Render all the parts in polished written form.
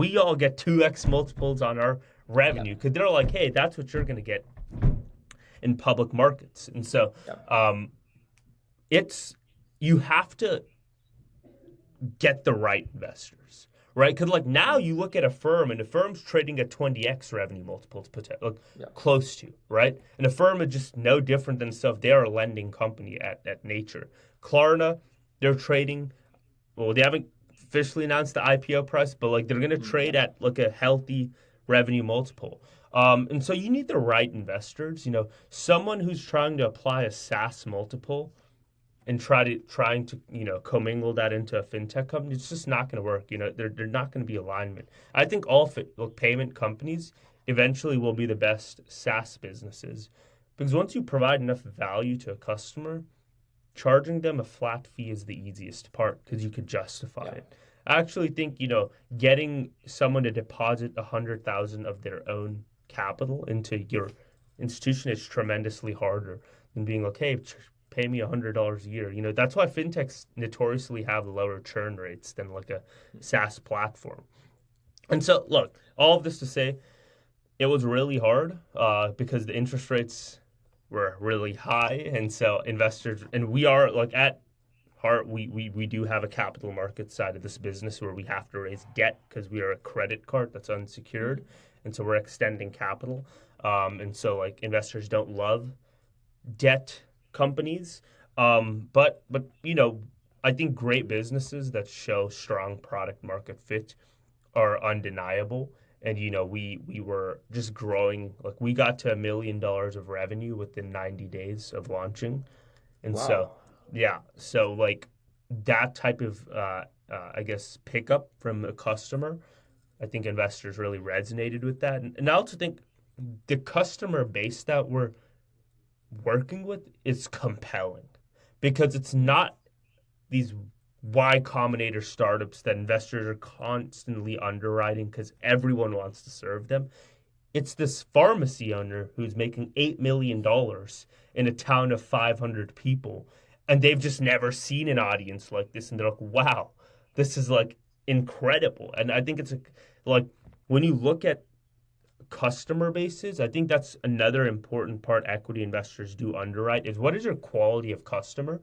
we all get 2x multiples on our Yeah. revenue because they're like, hey, that's what you're going to get in public markets. And so Yeah. it's you have to get the right investors, right? Because like now Mm. you look at a firm and the firm's trading at 20x revenue multiples, like Yeah. close to, right? And a firm is just no different than stuff. They are a lending company at nature. Klarna, they're trading. Well, they haven't officially announced the IPO price, but like they're going to Yeah. trade at like a healthy revenue multiple. And so you need the right investors. Someone who's trying to apply a SaaS multiple and trying to commingle that into a fintech company, it's just not going to work. They're not going to be alignment. I think all payment companies eventually will be the best SaaS businesses because once you provide enough value to a customer, charging them a flat fee is the easiest part because you could justify Yeah. it. I actually think getting someone to deposit 100,000 of their own capital into your institution is tremendously harder than being like, hey, pay me $100 a year. That's why fintechs notoriously have lower churn rates than like a SaaS platform. And so, look, all of this to say, it was really hard because the interest rates were really high, and so investors and we are like at heart, we do have a capital market side of this business where we have to raise debt because we are a credit card that's unsecured, and so we're extending capital. And so like investors don't love debt companies. But I think great businesses that show strong product market fit are undeniable. And we were just growing. Like we got to $1 million of revenue within 90 days of launching. And so Wow. yeah, so like that type of I guess pickup from a customer, I think investors really resonated with that. And I also think the customer base that we're working with is compelling because it's not these Y Combinator startups that investors are constantly underwriting because everyone wants to serve them. It's this pharmacy owner who's making $8 million in a town of 500 people, and they've just never seen an audience like this, and they're like, "Wow, this is like incredible." And I think it's like when you look at customer bases, I think that's another important part equity investors do underwrite is what is your quality of customer?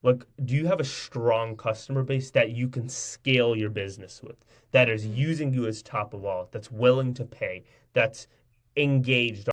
Like, do you have a strong customer base that you can scale your business with, that is using you as top of all, that's willing to pay, that's engaged